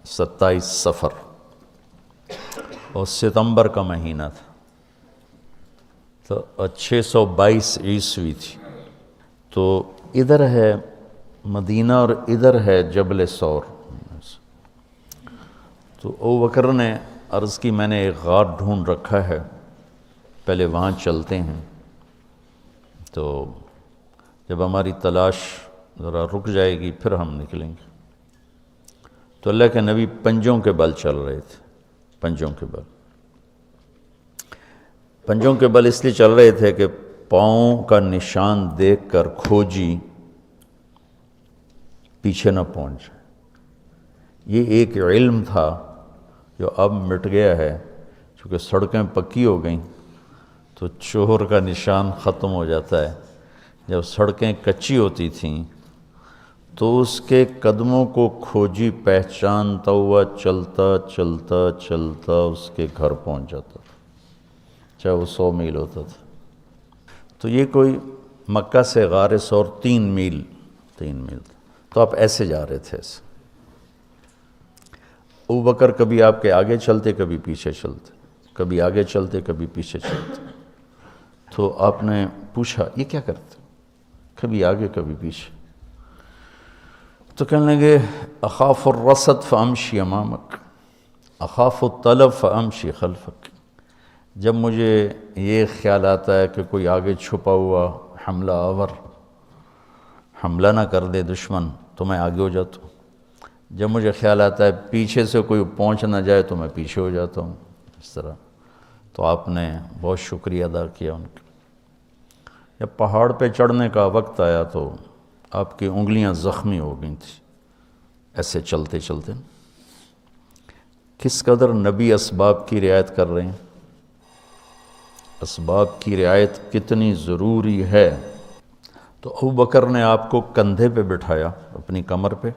27 صفر اور ستمبر کا مہینہ تھا، تو 622 عیسوی تھی۔ تو ادھر ہے مدینہ اور ادھر ہے جبل ثور۔ تو ابو بکر نے عرض کی میں نے ایک غار ڈھونڈ رکھا ہے، پہلے وہاں چلتے ہیں، تو جب ہماری تلاش ذرا رک جائے گی پھر ہم نکلیں گے۔ تو اللہ کے نبی پنجوں کے بل چل رہے تھے، پنجوں کے بل۔ پنجوں کے بل اس لیے چل رہے تھے کہ پاؤں کا نشان دیکھ کر کھوجی پیچھے نہ پہنچ جائے۔ یہ ایک علم تھا جو اب مٹ گیا ہے، چونکہ سڑکیں پکی ہو گئیں تو چور کا نشان ختم ہو جاتا ہے۔ جب سڑکیں کچی ہوتی تھیں تو اس کے قدموں کو کھوجی پہچانتا ہوا چلتا چلتا چلتا اس کے گھر پہنچ جاتا تھا، چاہے وہ 100 میل ہوتا تھا۔ تو یہ کوئی مکہ سے غار ثور 3 میل تھا، تو آپ ایسے جا رہے تھے ایسے۔ ابو بکر کبھی آپ کے آگے چلتے کبھی پیچھے چلتے، کبھی آگے چلتے کبھی پیچھے چلتے۔ تو آپ نے پوچھا یہ کیا کرتے؟ کبھی آگے کبھی پیچھے۔ تو کہنے لگے اخاف الرصد فامشی امامک، اخاف الطلب فامشی خلفک۔ جب مجھے یہ خیال آتا ہے کہ کوئی آگے چھپا ہوا حملہ آور حملہ نہ کر دے دشمن تو میں آگے ہو جاتا ہوں، جب مجھے خیال آتا ہے پیچھے سے کوئی پہنچ نہ جائے تو میں پیچھے ہو جاتا ہوں، اس طرح۔ تو آپ نے بہت شکریہ ادا کیا ان کا۔ جب پہاڑ پہ چڑھنے کا وقت آیا تو آپ کی انگلیاں زخمی ہو گئی تھیں ایسے چلتے چلتے۔ کس قدر نبی اسباب کی رعایت کر رہے ہیں، اسباب کی رعایت کتنی ضروری ہے۔ تو ابو بکر نے آپ کو کندھے پہ بٹھایا اپنی کمر پہ،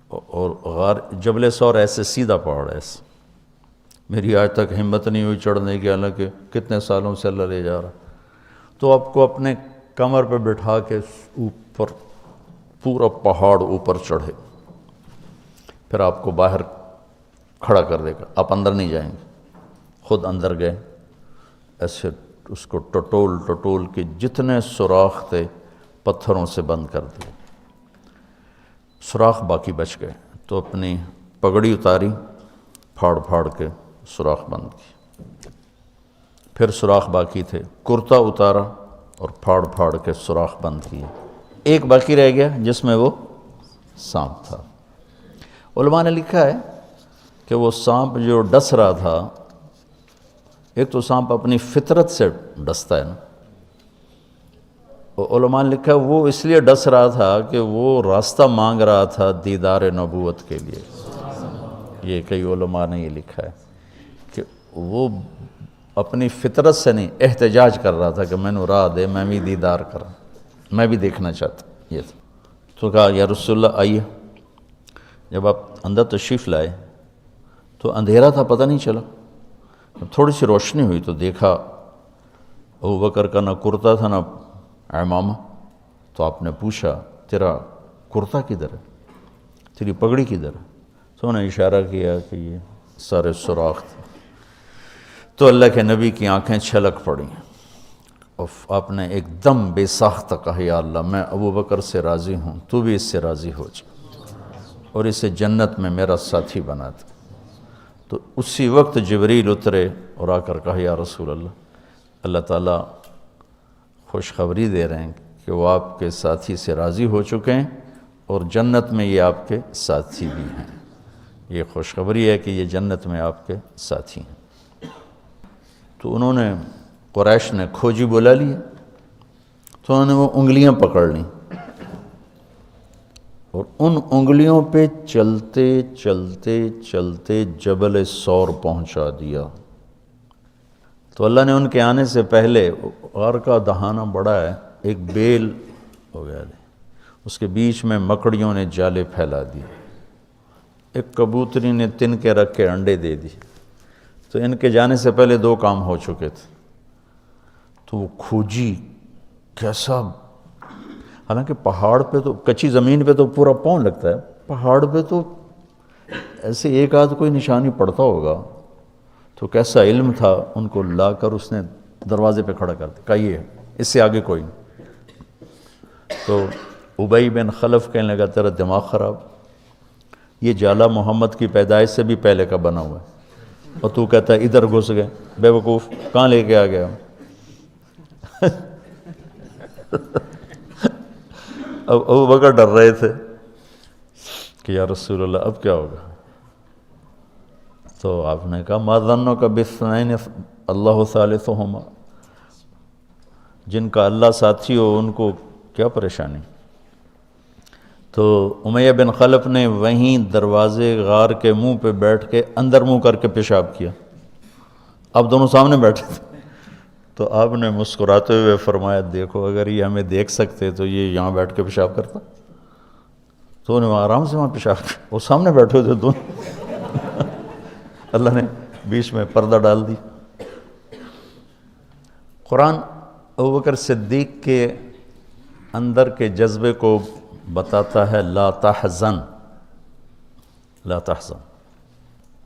اور غار جبل ثور ایسے سیدھا پہاڑ ہے ایسے، میری آج تک ہمت نہیں ہوئی چڑھنے کی، حالانکہ کتنے سالوں سے اللہ لے جا رہا۔ تو آپ کو اپنے کمر پہ بٹھا کے اوپر پورا پہاڑ اوپر چڑھے، پھر آپ کو باہر کھڑا کر دے گا، آپ اندر نہیں جائیں گے۔ خود اندر گئے، ایسے اس کو ٹٹول ٹٹول کے جتنے سوراخ تھے پتھروں سے بند کر دیے، سوراخ باقی بچ گئے۔ تو اپنی پگڑی اتاری، پھاڑ پھاڑ کے سوراخ بند کی، پھر سوراخ باقی تھے، کرتا اتارا اور پھاڑ پھاڑ کے سوراخ بند کیے۔ ایک باقی رہ گیا جس میں وہ سانپ تھا۔ علماء نے لکھا ہے کہ وہ سانپ جو ڈس رہا تھا، ایک تو سانپ اپنی فطرت سے ڈستا ہے نا، علماء نے لکھا ہے وہ اس لیے ڈس رہا تھا کہ وہ راستہ مانگ رہا تھا دیدار نبوت کے لیے۔ یہ کئی علماء نے یہ لکھا ہے کہ وہ اپنی فطرت سے نہیں، احتجاج کر رہا تھا کہ میں نے راہ دے، میں بھی دیدار کروں، میں بھی دیکھنا چاہتا۔ یہ تھا۔ تو کہا یا رسول اللہ آئیے۔ جب آپ اندر تشریف لائے تو اندھیرا تھا، پتہ نہیں چلا۔ تھوڑی سی روشنی ہوئی تو دیکھا ابو بکر کا نہ کرتا تھا نہ عمامہ۔ تو آپ نے پوچھا تیرا کرتا کدھر ہے، تیری پگڑی کدھر ہے؟ تو انہوں نے اشارہ کیا کہ یہ سارے سوراخ تھے۔ تو اللہ کے نبی کی آنکھیں چھلک پڑیں، اور آپ نے ایک دم بے ساختہ کہا یا اللہ میں ابو بکر سے راضی ہوں، تو بھی اس سے راضی ہو جا اور اسے جنت میں میرا ساتھی بنا دے۔ تو اسی وقت جبریل اترے اور آ کر کہا یا رسول اللہ، اللہ تعالیٰ خوشخبری دے رہے ہیں کہ وہ آپ کے ساتھی سے راضی ہو چکے ہیں اور جنت میں یہ آپ کے ساتھی بھی ہیں۔ یہ خوشخبری ہے کہ یہ جنت میں آپ کے ساتھی ہیں۔ تو انہوں نے قریش نے کھوجی بلا لیا، تو انہوں نے وہ انگلیاں پکڑ لیں اور ان انگلیوں پہ چلتے چلتے چلتے جبل ثور پہنچا دیا۔ تو اللہ نے ان کے آنے سے پہلے، غار کا دہانہ بڑا ہے، ایک بیل ہو گیا، اس کے بیچ میں مکڑیوں نے جالے پھیلا دیے، ایک کبوتری نے تن کے رکھ کے انڈے دے دی۔ تو ان کے جانے سے پہلے 2 کام ہو چکے تھے۔ تو وہ کھوجی کیسا، حالانکہ پہاڑ پہ تو کچی زمین پہ تو پورا پاؤں لگتا ہے، پہاڑ پہ تو ایسے ایک آدھ کوئی نشانی پڑتا ہوگا تو کیسا علم تھا، ان کو لا کر اس نے دروازے پہ کھڑا کر دیا، کہا یہ اس سے آگے کوئی نہیں۔ تو ابی بن خلف کہنے لگا تیرا دماغ خراب، یہ جالا محمد کی پیدائش سے بھی پہلے کا بنا ہوا ہے اور تو کہتا ہے ادھر گھس گئے، بے وقوف کہاں لے کے آ گیا؟ اب ابو بکر ڈر رہے تھے کہ یا رسول اللہ اب کیا ہوگا؟ تو آپ نے کہا ما ظنک باثنین اللہ ثالثہما، جن کا اللہ ساتھی ہو ان کو کیا پریشانی؟ تو امیہ بن خلف نے وہیں دروازے غار کے منہ پہ بیٹھ کے اندر منہ کر کے پیشاب کیا، اب دونوں سامنے بیٹھے تھے۔ تو آپ نے مسکراتے ہوئے فرمایا دیکھو اگر یہ ہمیں دیکھ سکتے تو یہ یہاں بیٹھ کے پیشاب کرتا، تو انہیں وہاں آرام سے وہاں پیشاب کیا، وہ سامنے بیٹھے تھے دونوں۔ اللہ نے بیچ میں پردہ ڈال دی۔ قرآن ابوبکر صدیق کے اندر کے جذبے کو بتاتا ہے، لا تحزن لا تحزن۔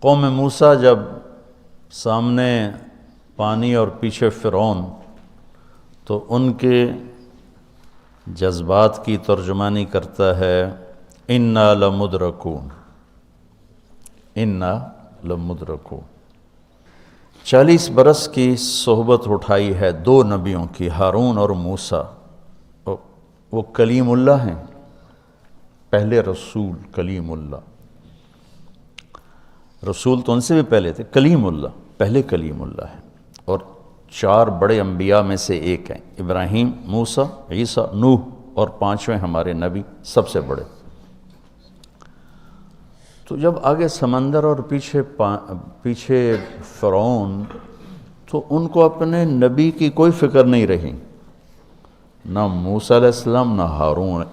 قوم موسیٰ جب سامنے پانی اور پیچھے فرعون، تو ان کے جذبات کی ترجمانی کرتا ہے انا لمدرکون، انا لمدرکون۔ 40 برس کی صحبت اٹھائی ہے دو نبیوں کی، ہارون اور موسیٰ۔ وہ کلیم اللہ ہیں، پہلے رسول کلیم اللہ، رسول تو ان سے بھی پہلے تھے، کلیم اللہ پہلے کلیم اللہ ہے، اور 4 بڑے انبیاء میں سے ایک ہیں، ابراہیم، موسیٰ، عیسیٰ، نوح، اور 5ویں ہمارے نبی سب سے بڑے۔ تو جب آگے سمندر اور پیچھے فرعون، تو ان کو اپنے نبی کی کوئی فکر نہیں رہی، نہ موسیٰ علیہ السلام نہ ہارون۔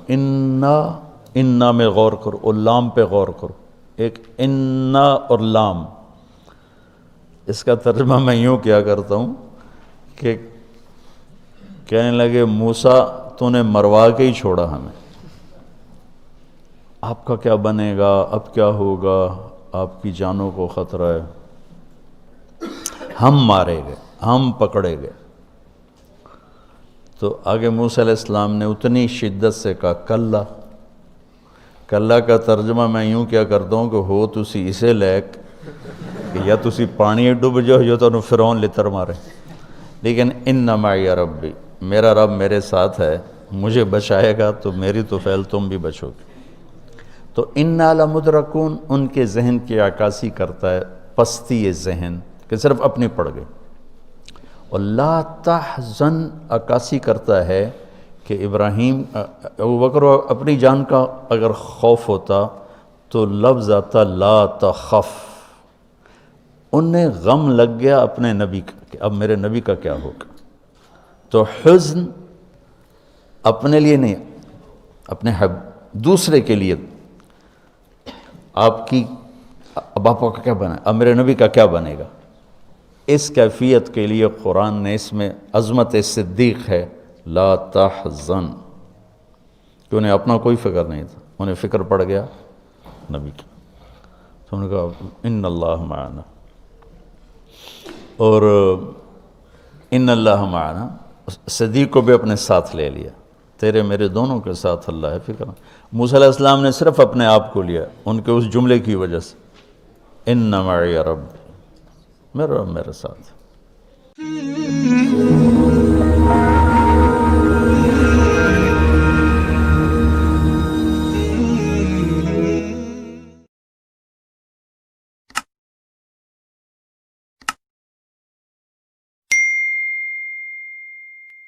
انا میں غور کرو اور لام پہ غور کرو، ایک انا اور لام، اس کا ترجمہ میں یوں کیا کرتا ہوں کہ کہنے لگے موسیٰ تو نے مروا کے ہی چھوڑا ہمیں، آپ کا کیا بنے گا، اب کیا ہوگا، آپ کی جانوں کو خطرہ ہے، ہم مارے گئے، ہم پکڑے گئے۔ تو آگے موسیٰ علیہ السلام نے اتنی شدت سے کہا کلا۔ کلا کا ترجمہ میں یوں کیا کرتا ہوں کہ ہو تسی اسے لیک کہ یا تسی پانی ڈوب جاؤ یا تو فرعون لتر مارے، لیکن ان معی ربی، میرا رب میرے ساتھ ہے، مجھے بچائے گا تو میری تو فعل تم بھی بچو گے۔ تو انا لمدرکون ان کے ذہن کی عکاسی کرتا ہے، پستی ذہن کہ صرف اپنی پڑ گئی، اور لا تحزن عکاسی کرتا ہے کہ ابراہیم ابوبکر اپنی جان کا اگر خوف ہوتا تو لفظ آتا لا تخف، انہیں غم لگ گیا اپنے نبی کا کہ اب میرے نبی کا کیا ہوگا۔ تو حزن اپنے لیے نہیں، اپنے دوسرے کے لیے، آپ کی اب آپ کا کیا بنا، اب میرے نبی کا کیا بنے گا، اس کیفیت کے لیے قرآن نے اس میں عظمت صدیق ہے، لا تحزن، کہ انہیں اپنا کوئی فکر نہیں تھا، انہیں فکر پڑ گیا نبی کی۔ تو انہوں نے کہا ان اللہ معنا، اور ان اللہ معنا صدیق کو بھی اپنے ساتھ لے لیا، تیرے میرے دونوں کے ساتھ اللہ ہے، فکر۔ موسیٰ علیہ السلام نے صرف اپنے آپ کو لیا ان کے اس جملے کی وجہ سے، ان معی رب، میرا رب میرے ساتھ۔